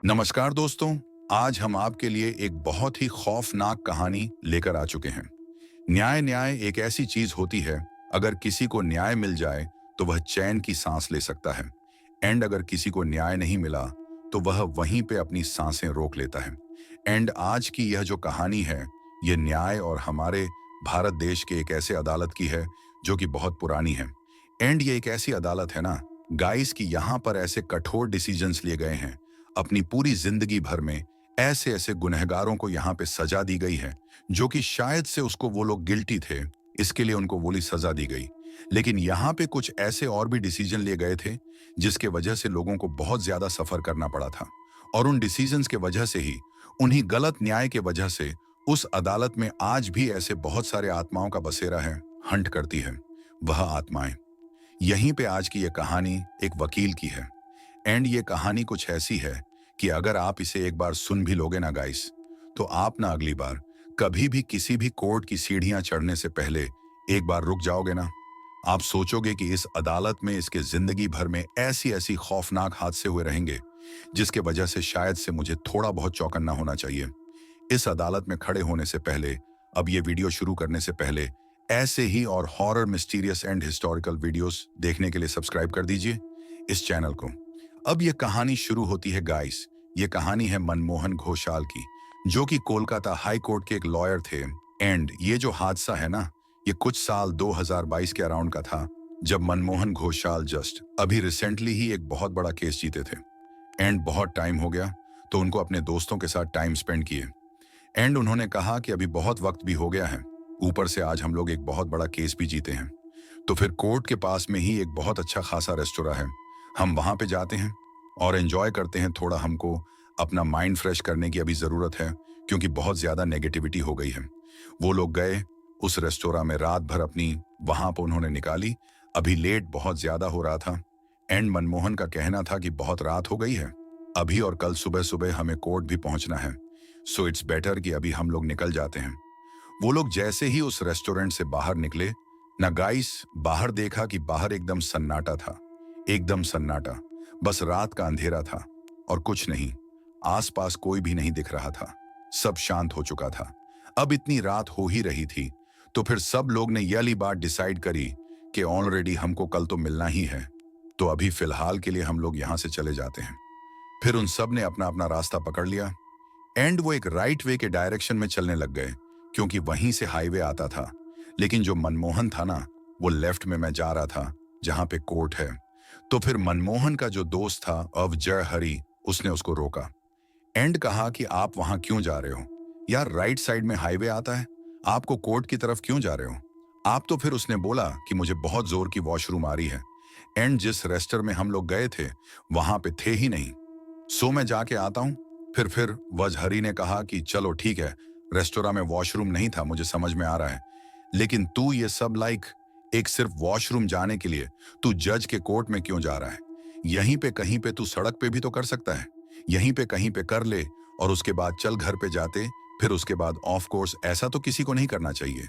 नमस्कार दोस्तों। आज हम आपके लिए एक बहुत ही खौफनाक कहानी लेकर आ चुके हैं। न्याय न्याय एक ऐसी चीज होती है, अगर किसी को न्याय मिल जाए तो वह चैन की सांस ले सकता है। एंड अगर किसी को न्याय नहीं मिला तो वह वहीं पे अपनी सांसें रोक लेता है। एंड आज की यह जो कहानी है, ये न्याय और हमारे भारत देश के एक ऐसे अदालत की है जो कि बहुत पुरानी है। एंड ये एक ऐसी अदालत है ना गाइस, कि यहाँ पर ऐसे कठोर डिसीजंस लिए गए हैं। अपनी पूरी जिंदगी भर में ऐसे ऐसे गुनहगारों को यहाँ पे सजा दी गई है, जो कि शायद से उसको वो लोग गिल्टी थे, इसके लिए उनको वो सजा दी गई। लेकिन यहाँ पे कुछ ऐसे और भी डिसीजन लिए गए थे जिसके वजह से लोगों को बहुत ज्यादा सफर करना पड़ा था। और उन डिसीजंस के वजह से ही, उन्हीं गलत न्याय के वजह से उस अदालत में आज भी ऐसे बहुत सारे आत्माओं का बसेरा है, हंट करती है वह आत्माएं। यहीं पे आज की ये कहानी एक वकील की है। एंड ये कहानी कुछ ऐसी है कि अगर आप इसे एक बार सुन भी लोगे ना गाइस, तो आप ना अगली बार कभी भी किसी भी कोर्ट की सीढ़ियां चढ़ने से पहले एक बार रुक जाओगे ना। आप सोचोगे कि इस अदालत में इसके जिंदगी भर में ऐसी ऐसी खौफनाक हादसे हुए रहेंगे, जिसके वजह से शायद से मुझे थोड़ा बहुत चौकन्ना होना चाहिए। इस अदालत में खड़े होने से पहले, अब ये वीडियो शुरू करने से पहले, ऐसे ही और horror, mysterious and historical videos देखने के लिए सब्सक्राइब कर दीजिए इस चैनल को। अब ये कहानी शुरू होती है गाइस। ये कहानी है मनमोहन घोषाल की, जो कि कोलकाता हाई कोर्ट के एक लॉयर थे। एंड ये जो हादसा है ना, ये कुछ साल 2022 के अराउंड का था, जब मनमोहन घोषाल जस्ट अभी रिसेंटली ही एक बहुत बड़ा केस जीते थे। एंड बहुत टाइम हो गया, तो उनको अपने दोस्तों के साथ टाइम स्पेंड किए। एंड उन्होंने कहा कि अभी बहुत वक्त भी हो गया है, ऊपर से आज हम लोग एक बहुत बड़ा केस भी जीते हैं, तो फिर कोर्ट के पास में ही एक बहुत अच्छा खासा रेस्टोरेंट है, हम वहां पे जाते हैं और एंजॉय करते हैं। थोड़ा हमको अपना माइंड फ्रेश करने की अभी जरूरत है, क्योंकि बहुत ज्यादा नेगेटिविटी हो गई है। वो लोग गए उस रेस्टोरेंट में, रात भर अपनी वहां पर उन्होंने निकाली। अभी लेट बहुत ज्यादा हो रहा था। एंड मनमोहन का कहना था कि बहुत रात हो गई है अभी, और कल सुबह सुबह हमें कोर्ट भी पहुंचना है, सो इट्स बेटर कि अभी हम लोग निकल जाते हैं। वो लोग जैसे ही उस रेस्टोरेंट से बाहर निकले ना गाइस, बाहर देखा कि बाहर एकदम सन्नाटा था, एकदम सन्नाटा। बस रात का अंधेरा था और कुछ नहीं, आसपास कोई भी नहीं दिख रहा था, सब शांत हो चुका था। अब इतनी रात हो ही रही थी, तो फिर सब लोग ने ये वाली बात डिसाइड करी कि ऑलरेडी हमको कल तो मिलना ही है, तो अभी फिलहाल के लिए हम लोग यहाँ से चले जाते हैं। फिर उन सब ने अपना अपना रास्ता पकड़ लिया। एंड वो एक राइट वे के डायरेक्शन में चलने लग गए, क्योंकि वहीं से हाईवे आता था। लेकिन जो मनमोहन था ना, वो लेफ्ट में मैं जा रहा था, जहां पे कोर्ट है। तो फिर मनमोहन का जो दोस्त था अवजय हरी, उसने उसको रोका। एंड कहा कि आप वहां क्यों जा रहे हो यार, राइट साइड में हाईवे आता है, आपको कोर्ट की तरफ क्यों जा रहे हो आप। तो फिर उसने बोला कि मुझे बहुत जोर की वॉशरूम आ रही है। एंड जिस रेस्टोरेंट में हम लोग गए थे वहां पे थे ही नहीं, सो मैं जाके आता हूं। फिर वजहरी ने कहा कि चलो ठीक है, रेस्टोरेंट में वॉशरूम नहीं था, मुझे समझ में आ रहा है, लेकिन तू ये सब एक सिर्फ वॉशरूम जाने के लिए तू जज के कोर्ट में क्यों जा रहा है। यहीं पे कहीं पे तू सड़क पे भी तो कर सकता है, यहीं पे कहीं पे कर ले और उसके बाद चल घर पे जाते, फिर उसके बाद ऑफ कोर्स ऐसा तो किसी को नहीं करना चाहिए।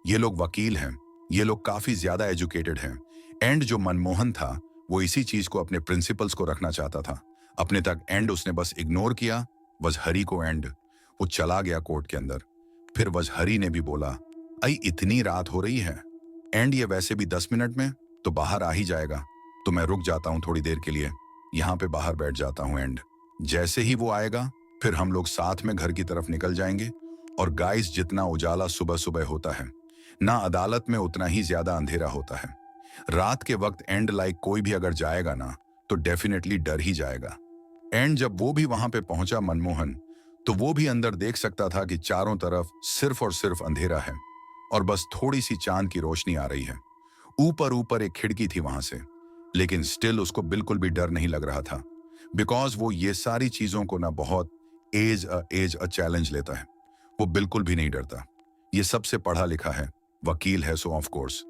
ये लोग वकील हैं, ये लोग काफी ज्यादा एजुकेटेड हैं। एंड जो मनमोहन था, वो इसी चीज को अपने प्रिंसिपल्स को रखना चाहता था अपने तक। एंड उसने बस इग्नोर किया वजहरी को। एंड वो चला गया कोर्ट के अंदर। फिर वजहरी ने भी बोला, आई इतनी रात हो रही है, एंड ये वैसे भी 10 मिनट में तो बाहर आ ही जाएगा, तो मैं रुक जाता हूँ थोड़ी देर के लिए, यहाँ पे बाहर बैठ जाता हूँ। एंड जैसे ही वो आएगा, फिर हम लोग साथ में घर की तरफ निकल जाएंगे। और गाइस, जितना उजाला सुबह सुबह होता है ना अदालत में, उतना ही ज्यादा अंधेरा होता है रात के वक्त। एंड कोई भी अगर जाएगा ना, तो डेफिनेटली डर ही जाएगा। एंड जब वो भी वहां पे पहुंचा मनमोहन, तो वो भी अंदर देख सकता था कि चारों तरफ सिर्फ और सिर्फ अंधेरा है, और बस थोड़ी सी चांद की रोशनी आ रही है। ऊपर ऊपर एक खिड़की थी वहां से, लेकिन स्टिल उसको बिल्कुल भी डर नहीं लग रहा था, बिकॉज वो ये सारी चीजों को ना बहुत एज अ चैलेंज लेता है। वो बिल्कुल भी नहीं डरता। ये सबसे पढ़ा लिखा है, वकील है, सो ऑफ कोर्स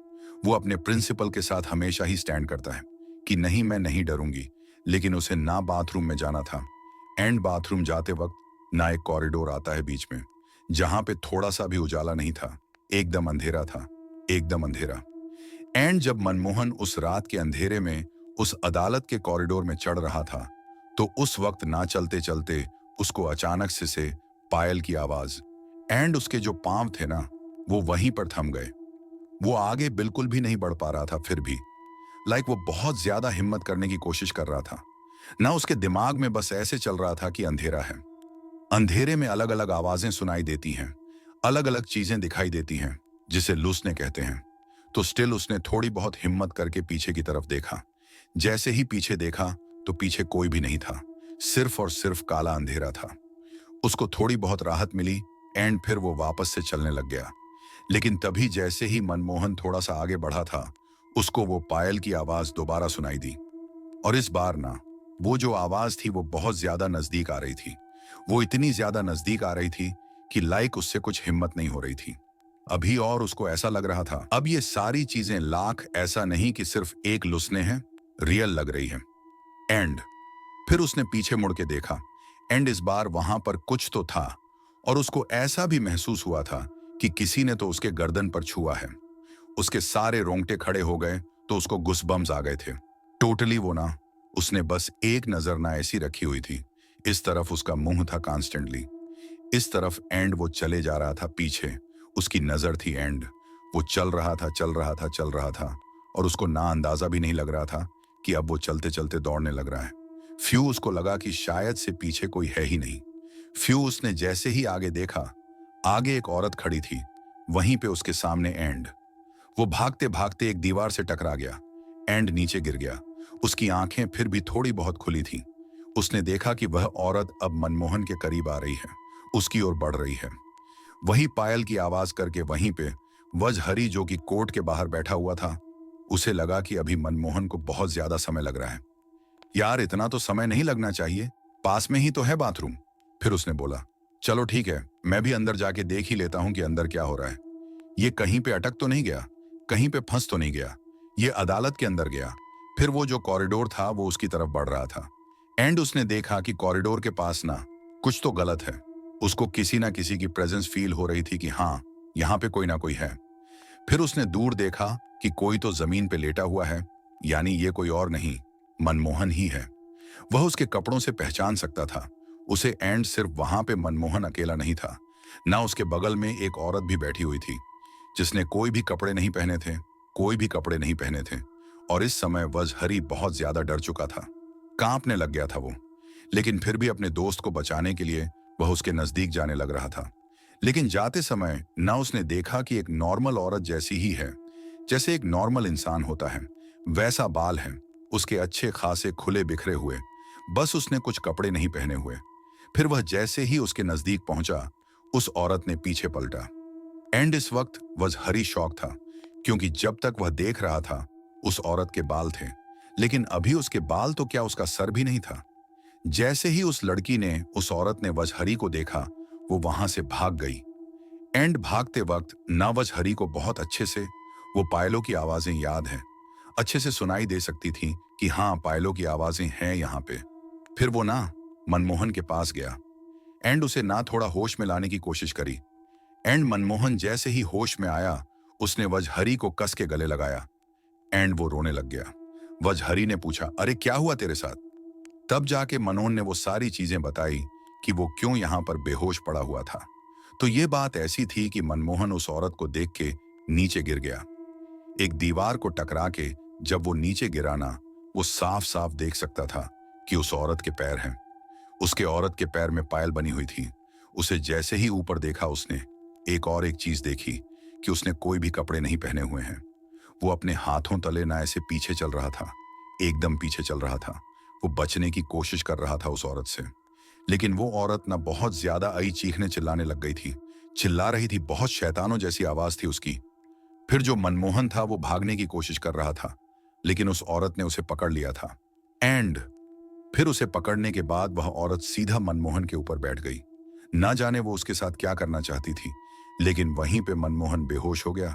वो अपने प्रिंसिपल के साथ हमेशा ही स्टैंड करता है कि नहीं, मैं नहीं डरूंगी। लेकिन उसे ना बाथरूम में जाना था। एंड बाथरूम जाते वक्त ना एक कॉरिडोर आता है बीच में, जहां पे थोड़ा सा भी उजाला नहीं था, एकदम अंधेरा था, एकदम अंधेरा। एंड जब मनमोहन उस रात के अंधेरे में उस अदालत के कॉरिडोर में चढ़ रहा था, तो उस वक्त ना चलते चलते उसको अचानक से पायल की आवाज एंड उसके जो पांव थे ना, वो वहीं पर थम गए। वो आगे बिल्कुल भी नहीं बढ़ पा रहा था फिर भी। लाइक वो बहुत ज्यादा हिम्मत करने की कोशिश कर रहा था ना। उसके दिमाग में बस ऐसे चल रहा था कि अंधेरा है, अंधेरे में अलग अलग आवाजें सुनाई देती हैं, अलग अलग चीजें दिखाई देती हैं, जिसे लूसने कहते हैं। तो स्टिल उसने थोड़ी बहुत हिम्मत करके पीछे की तरफ देखा। जैसे ही पीछे देखा तो पीछे कोई भी नहीं था, सिर्फ और सिर्फ काला अंधेरा था। उसको थोड़ी बहुत राहत मिली एंड फिर वो वापस से चलने लग गया। लेकिन तभी जैसे ही मनमोहन थोड़ा सा आगे बढ़ा था, उसको वो पायल की आवाज दोबारा सुनाई दी। और इस बार ना, वो जो आवाज थी वो बहुत ज्यादा नजदीक आ रही थी। वो इतनी ज्यादा नजदीक आ रही थी कि लाइक उससे कुछ हिम्मत नहीं हो रही थी अभी। और उसको ऐसा लग रहा था अब ये सारी चीजें लाख ऐसा नहीं कि सिर्फ एक लुसने हैं, रियल लग रही हैं। एंड फिर उसने पीछे मुड़ के देखा एंड इस बार वहां पर कुछ तो था। और उसको ऐसा भी महसूस हुआ था कि किसी ने तो उसके गर्दन पर छुआ है। उसके सारे रोंगटे खड़े हो गए तो उसको गुस्बम्स आ गए थे टोटली। वो ना, उसने बस एक नजर ना ऐसी रखी हुई थी। इस तरफ उसका मुंह था कॉन्स्टेंटली, इस तरफ एंड वो चले जा रहा था पीछे। उसकी नजर थी एंड वो चल रहा था चल रहा था चल रहा था। और उसको ना अंदाजा भी नहीं लग रहा था कि अब वो चलते चलते दौड़ने लग रहा है। फ्यू उसको लगा कि शायद से पीछे कोई है ही नहीं। फ्यू उसने जैसे ही आगे देखा, आगे एक औरत खड़ी थी, वहीं पे उसके सामने एंड। वो भागते भागते एक दीवार से टकरा गया एंड नीचे गिर गया। उसकी आंखें फिर भी थोड़ी बहुत खुली थीं। उसने देखा कि वह औरत अब मनमोहन के करीब आ रही है, उसकी ओर बढ़ रही है। वही पायल की आवाज करके वहीं पे वजहरी जो कि कोर्ट के बाहर बैठा हुआ था, उसे लगा कि अभी मनमोहन को बहुत ज्यादा समय लग रहा है। यार इतना तो समय नहीं लगना चाहिए, पास में ही तो है बाथरूम। फिर उसने बोला, चलो ठीक है, मैं भी अंदर जाके देख ही लेता हूं कि अंदर क्या हो रहा है। ये कहीं पे अटक तो नहीं गया, कहीं पे फंस तो नहीं गया, ये अदालत के अंदर गया। फिर वो जो कॉरिडोर था वो उसकी तरफ बढ़ रहा था एंड उसने देखा कि कॉरिडोर के पास ना कुछ तो गलत है। उसको किसी ना किसी की प्रेजेंस फील हो रही थी कि हाँ, यहाँ पे कोई ना कोई है। फिर उसने दूर देखा कि कोई तो जमीन पे लेटा हुआ है, यानी ये कोई और नहीं, मनमोहन ही है। वह उसके कपड़ों से पहचान सकता था उसे एंड सिर्फ वहां पे मनमोहन अकेला नहीं था ना, उसके बगल में एक औरत भी बैठी हुई थी जिसने कोई भी कपड़े नहीं पहने थे, कोई भी कपड़े नहीं पहने थे। और इस समय वजहरी बहुत ज्यादा डर चुका था, कांपने लग गया था वो। लेकिन फिर भी अपने दोस्त को बचाने के लिए वह उसके नजदीक जाने लग रहा था। लेकिन जाते समय ना उसने देखा कि एक नॉर्मल औरत जैसी ही है, जैसे एक नॉर्मल इंसान होता है वैसा बाल है उसके, अच्छे खासे खुले बिखरे हुए, बस उसने कुछ कपड़े नहीं पहने हुए। फिर वह जैसे ही उसके नजदीक पहुंचा, उस औरत ने पीछे पलटा एंड इस वक्त वजहरी शौक था, क्योंकि जब तक वह देख रहा था उस औरत के बाल थे, लेकिन अभी उसके बाल तो क्या उसका सर भी नहीं था। जैसे ही उस लड़की ने, उस औरत ने वजहरी को देखा, वो वहां से भाग गई एंड भागते वक्त ना वजहरी को बहुत अच्छे से वो पायलों की आवाजें याद हैं, अच्छे से सुनाई दे सकती थी कि हाँ पायलों की आवाजें हैं यहाँ पे। फिर वो ना मनमोहन के पास गया एंड उसे ना थोड़ा होश में लाने की कोशिश करी एंड मनमोहन जैसे ही होश में आया, उसने वजहरी को कस के गले लगाया एंड वो रोने लग गया। वजहरी ने पूछा, अरे क्या हुआ तेरे साथ? तब जाके मनोन ने वो सारी चीजें बताई कि वो क्यों यहाँ पर बेहोश पड़ा हुआ था। तो ये बात ऐसी थी कि मनमोहन उस औरत को देख के नीचे गिर गया। एक दीवार को टकरा के जब वो नीचे गिरा ना, वो साफ साफ देख सकता था कि उस औरत के पैर हैं। उसके औरत के पैर में पायल बनी हुई थी। उसे जैसे ही ऊपर देखा, उसने एक चीज देखी कि उसने कोई भी कपड़े नहीं पहने हुए हैं। वो अपने हाथों तले ना ऐसे पीछे चल रहा था, एकदम पीछे चल रहा था। वो बचने की कोशिश कर रहा था उस औरत से, लेकिन वो औरत ना बहुत ज्यादा आई चीखने चिल्लाने लग गई थी, चिल्ला रही थी, बहुत शैतानों जैसी आवाज थी उसकी। फिर जो मनमोहन था वो भागने की कोशिश कर रहा था, लेकिन उस औरत ने उसे पकड़ लिया था एंड फिर उसे पकड़ने के बाद वह औरत सीधा मनमोहन के ऊपर बैठ गई। ना जाने वो उसके साथ क्या करना चाहती थी, लेकिन वहीं पे मनमोहन बेहोश हो गया।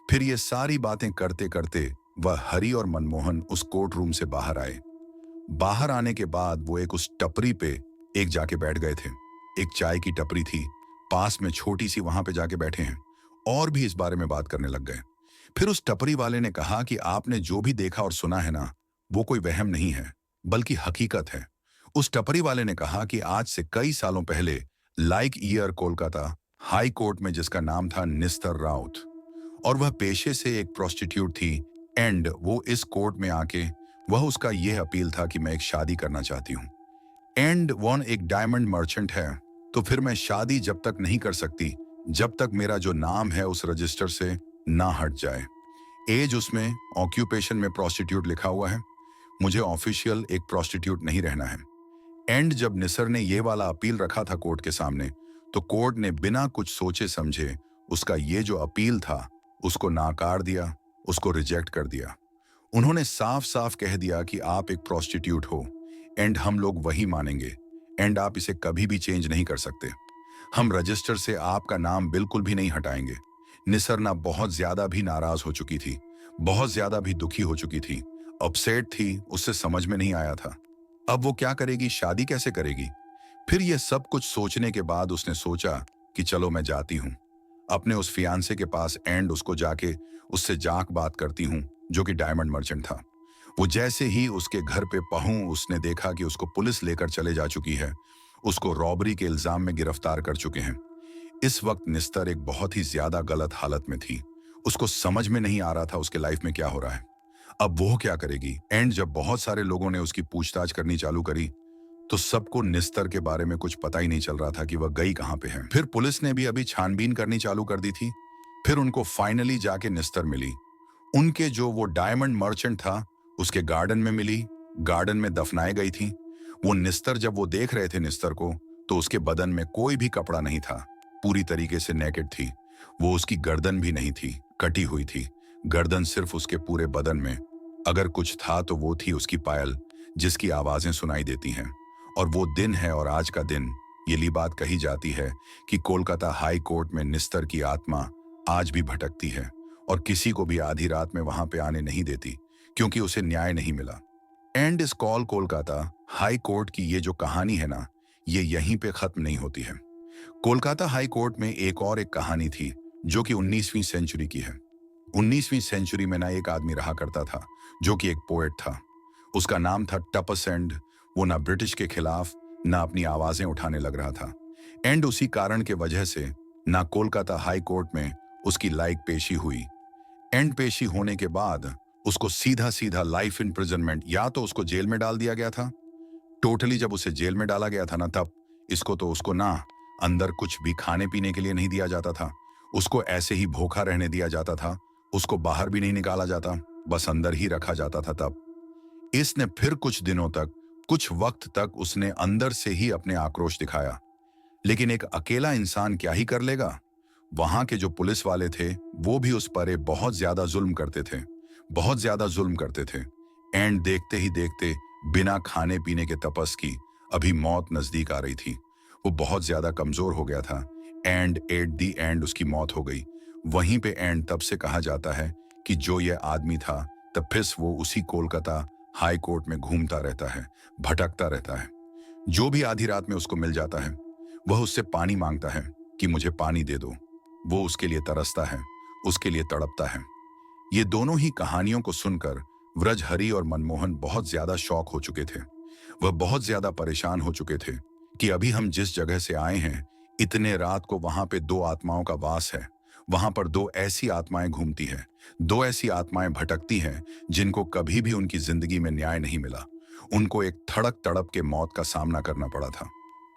फिर ये सारी बातें करते करते वह हरी और मनमोहन उस कोर्ट रूम से बाहर आए। बाहर आने के बाद वो एक उस टपरी पे एक जाके बैठ गए थे। एक चाय की टपरी थी पास में छोटी सी, वहां पे जाके बैठे हैं और भी इस बारे में बात करने लग गए। फिर उस टपरी वाले ने कहा कि आपने जो भी देखा और सुना है ना, वो कोई वहम नहीं है बल्कि हकीकत है। उस टपरी वाले ने कहा कि आज से कई सालों पहले like year Kolkata high court में जिसका नाम था निस्तर राउत, और वह पेशे से एक प्रोस्टिट्यूट थी, एंड वो इस कोर्ट में आके वह उसका यह अपील था कि मैं एक शादी करना चाहती हूँ, एंड वन एक डायमंड मर्चेंट है, तो फिर मैं शादी जब तक नहीं कर सकती जब तक मेरा जो नाम है उस रजिस्टर से ना हट जाए। एज उसमें ऑक्यूपेशन में प्रोस्टिट्यूट लिखा हुआ है, मुझे ऑफिशियल एक प्रोस्टिट्यूट नहीं रहना है। एंड जब निसर ने ये वाला अपील रखा था कोर्ट के सामने, तो कोर्ट ने बिना कुछ सोचे समझे उसका ये जो अपील था उसको नाकार दिया, उसको रिजेक्ट कर दिया। उन्होंने साफ साफ कह दिया कि आप एक प्रोस्टिट्यूट हो, एंड हम लोग वही मानेंगे, एंड आप इसे कभी भी चेंज नहीं कर सकते। हम रजिस्टर से आपका नाम बिल्कुल भी नहीं हटाएंगे। निसर ना बहुत ज्यादा भी नाराज हो चुकी थी, बहुत ज्यादा भी दुखी हो चुकी थी, अपसेट थी, उससे समझ में नहीं आया था अब वो क्या करेगी, शादी कैसे करेगी। फिर ये सब कुछ सोचने के बाद उसने सोचा कि चलो मैं जाती हूँ अपने उस फियांसे के पास, एंड उसको जाके उससे जाके बात करती हूँ, जो कि डायमंड मर्चेंट था। वो जैसे ही उसके घर पे पहुंच उसने देखा कि उसको पुलिस लेकर चले जा चुकी है, उसको रॉबरी के इल्जाम में गिरफ्तार कर चुके हैं। इस वक्त निस्तर एक बहुत ही ज्यादा गलत हालत में थी, उसको समझ में नहीं आ रहा था उसके लाइफ में क्या हो रहा है, अब वो क्या करेगी। एंड जब बहुत सारे लोगों ने उसकी पूछताछ करनी चालू करी तो सबको निस्तर के बारे में कुछ पता ही नहीं चल रहा था कि वह गई कहां पे है। फिर पुलिस ने भी अभी छानबीन करनी चालू कर दी थी। फिर उनको फाइनली जाके निस्तर मिली, उनके जो वो डायमंड मर्चेंट था उसके गार्डन में मिली, गार्डन में दफनाई गई थी। वो निस्तर जब वो देख रहे थे निस्तर को, तो उसके बदन में कोई भी कपड़ा नहीं था, पूरी तरीके से नेकेड थी। वो उसकी गर्दन भी नहीं थी, कटी हुई थी, गर्दन सिर्फ उसके पूरे बदन में अगर कुछ था तो वो थी उसकी पायल, जिसकी आवाजें सुनाई देती हैं। और वो दिन है, और आज का दिन ये ली बात कही जाती है कि कोलकाता हाई कोर्ट में निस्तर की आत्मा आज भी भटकती है और किसी को भी आधी रात में वहां पे आने नहीं देती, क्योंकि उसे न्याय नहीं मिला। एंड इस कॉल कोलकाता हाई कोर्ट की ये जो कहानी है ना, ये यहीं पे खत्म नहीं होती है। कोलकाता हाई कोर्ट में एक कहानी थी जो कि 19वीं सेंचुरी की है। 19वीं सेंचुरी में ना एक आदमी रहा करता था जो कि एक पोएट था। उसका नाम था टपस, एंड वो ना ब्रिटिश के खिलाफ ना अपनी आवाजें उठाने लग रहा था। एंड उसी कारण के वजह से ना कोलकाता हाई कोर्ट में उसकी लाइक पेशी हुई। एंड पेशी होने के बाद उसको सीधा सीधा लाइफ इम्प्रिजनमेंट, या तो उसको जेल में डाल दिया गया था। टोटली जब उसे जेल में डाला गया था ना, तब इसको तो उसको ना अंदर कुछ भी खाने पीने के लिए नहीं दिया जाता था, उसको ऐसे ही भूखा रहने दिया जाता था, उसको बाहर भी नहीं निकाला जाता, बस अंदर ही रखा जाता था। तब इसने फिर कुछ दिनों तक, कुछ वक्त तक उसने अंदर से ही अपने आक्रोश दिखाया, लेकिन एक अकेला इंसान क्या ही कर लेगा। वहां के जो पुलिस वाले थे वो भी उस पर बहुत ज्यादा जुल्म करते थे, बहुत ज्यादा जुल्म करते थे। एंड देखते ही देखते बिना खाने पीने के तपस की अभी मौत नजदीक आ रही थी। वो बहुत ज्यादा कमजोर हो गया था, एंड एट दी एंड उसकी मौत हो गई। वहीं पे एंड तब से कहा जाता है कि जो ये आदमी था, तब फिर वो उसी कोलकाता हाई कोर्ट में घूमता रहता है, भटकता रहता है। जो भी आधी रात में उसको मिल जाता है वह उससे पानी मांगता है कि मुझे पानी दे दो। वो उसके लिए तरसता है, उसके लिए तड़पता है। ये दोनों ही कहानियों को सुनकर व्रजहरी और मनमोहन बहुत ज्यादा शॉक हो चुके थे। वह बहुत ज्यादा परेशान हो चुके थे कि अभी हम जिस जगह से आए हैं, इतने रात को वहां पे दो आत्माओं का वास है। वहां पर दो ऐसी आत्माएं घूमती हैं, दो ऐसी आत्माएं भटकती हैं जिनको कभी भी उनकी जिंदगी में न्याय नहीं मिला। उनको एक धड़क तड़प के मौत का सामना करना पड़ा था।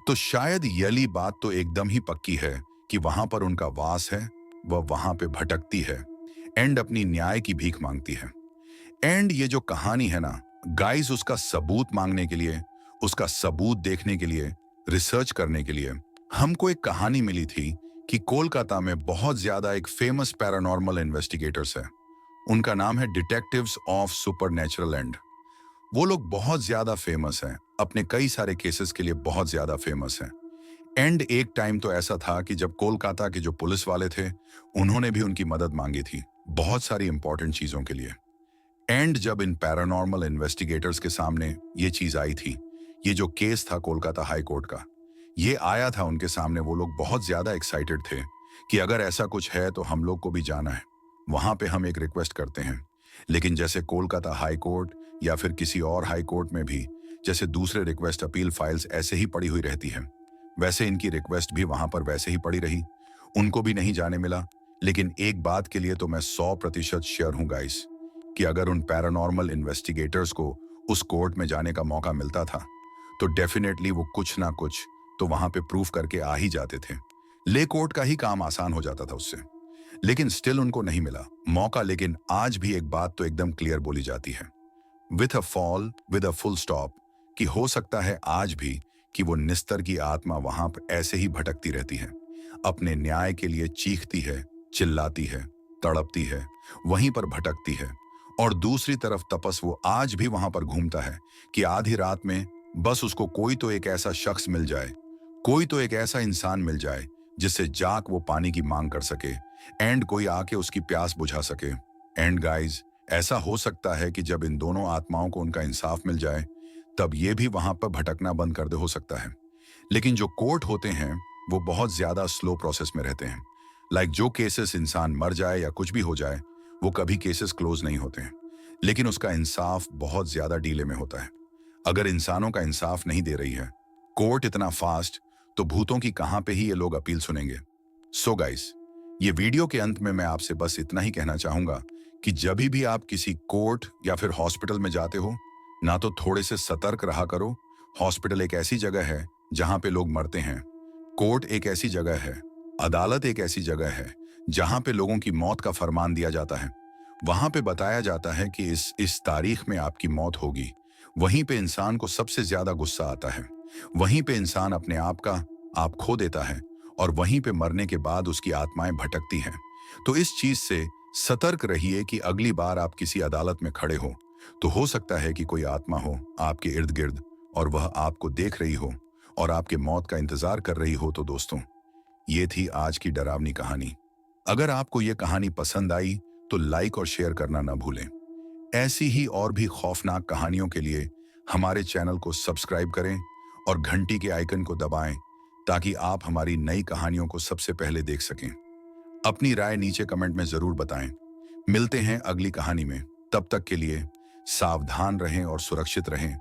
तो शायद यली बात तो एकदम ही पक्की है कि वहां पर उनका वास है, वह वहां पे भटकती है, एंड अपनी न्याय की भीख मांगती है। एंड ये जो कहानी है ना गाइस, उसका सबूत मांगने के लिए, उसका सबूत देखने के लिए, रिसर्च करने के लिए हमको एक कहानी मिली थी कि कोलकाता में बहुत ज्यादा एक फेमस पैरानॉर्मल इन्वेस्टिगेटर्स है। उनका नाम है डिटेक्टिव्स ऑफ सुपरनैचुरल एंड। वो लोग बहुत ज्यादा फेमस हैं, अपने कई सारे केसेस के लिए बहुत ज्यादा फेमस हैं। एंड एक टाइम तो ऐसा था कि जब कोलकाता के जो पुलिस वाले थे उन्होंने भी उनकी मदद मांगी थी बहुत सारी इंपॉर्टेंट चीजों के लिए। एंड जब इन पैरानॉर्मल इन्वेस्टिगेटर्स के सामने ये चीज आई थी, ये जो केस था कोलकाता हाई कोर्ट का, ये आया था उनके सामने, वो लोग बहुत ज्यादा एक्साइटेड थे कि अगर ऐसा कुछ है तो हम लोग को भी जाना है, वहां पे हम एक रिक्वेस्ट करते हैं। लेकिन जैसे कोलकाता हाई कोर्ट या फिर किसी और हाई कोर्ट में भी जैसे दूसरे रिक्वेस्ट अपील फाइल्स ऐसे ही पड़ी हुई रहती हैं, वैसे इनकी रिक्वेस्ट भी वहां पर वैसे ही पड़ी रही। उनको भी नहीं जाने मिला। लेकिन एक बात के लिए तो मैं 100% श्योर हूं गाइस, कि अगर उन पैरानॉर्मल इन्वेस्टिगेटर्स को उस कोर्ट में जाने का मौका मिलता था, तो डेफिनेटली वो कुछ ना कुछ तो वहां पे प्रूफ करके आ ही जाते थे। ले कोर्ट का ही काम आसान हो जाता था उससे। लेकिन स्टिल उनको नहीं मिला मौका। लेकिन आज भी एक बात तो एकदम क्लियर बोली जाती है, with a fall with a full stop, कि हो सकता है आज भी कि वो निस्तर की आत्मा वहां पर ऐसे ही भटकती रहती है, अपने न्याय के लिए चीखती है, चिल्लाती है, तड़पती है, वहीं पर भटकती है। और दूसरी तरफ तपस वो आज भी वहां पर घूमता है कि आधी रात में बस उसको कोई तो एक ऐसा शख्स मिल जाए, कोई तो एक ऐसा इंसान मिल जाए जिससे जाक वो पानी की मांग कर सके, एंड कोई आके उसकी प्यास बुझा सके। एंड गाइज, ऐसा हो सकता है कि जब इन दोनों आत्माओं को उनका इंसाफ मिल जाए, तब ये भी वहां पर भटकना बंद कर दे हो सकता है। लेकिन जो कोर्ट होते हैं वो बहुत ज्यादा स्लो प्रोसेस में रहते हैं। लाइक जो केसेस इंसान मर जाए या कुछ भी हो जाए, वो कभी केसेस क्लोज नहीं होते हैं, लेकिन उसका इंसाफ बहुत ज्यादा डीले में होता है। अगर इंसानों का इंसाफ नहीं दे रही है कोर्ट इतना फास्ट, तो भूतों की कहां पे ही ये लोग अपील सुनेंगे। सो गाइस, ये वीडियो के अंत में मैं आपसे बस इतना ही कहना चाहूंगा कि जब भी आप किसी कोर्ट या फिर हॉस्पिटल में जाते हो, ना तो थोड़े से सतर्क रहा करो। हॉस्पिटल एक ऐसी जगह है जहां पे लोग मरते हैं। कोर्ट एक ऐसी जगह है, अदालत एक ऐसी जगह है जहां पे लोगों की मौत का फरमान दिया जाता है। वहां पे बताया जाता है कि इस तारीख में आपकी मौत होगी। वहीं पे इंसान को सबसे ज्यादा गुस्सा आता है। वहीं पे इंसान अपने आप खो देता है, और वहीं पे मरने के बाद उसकी आत्माएं भटकती हैं। तो इस चीज से सतर्क रहिए कि अगली बार आप किसी अदालत में खड़े हो, तो हो सकता है कि कोई आत्मा हो आपके इर्द गिर्द, और वह आपको देख रही हो और आपके मौत का इंतजार कर रही हो। तो दोस्तों, ये थी आज की डरावनी कहानी। अगर आपको ये कहानी पसंद आई तो लाइक और शेयर करना ना भूलें। ऐसी ही और भी खौफनाक कहानियों के लिए हमारे चैनल को सब्सक्राइब करें और घंटी के आइकन को दबाएं, ताकि आप हमारी नई कहानियों को सबसे पहले देख सकें। अपनी राय नीचे कमेंट में जरूर बताएं। मिलते हैं अगली कहानी में। तब तक के लिए सावधान रहें और सुरक्षित रहें।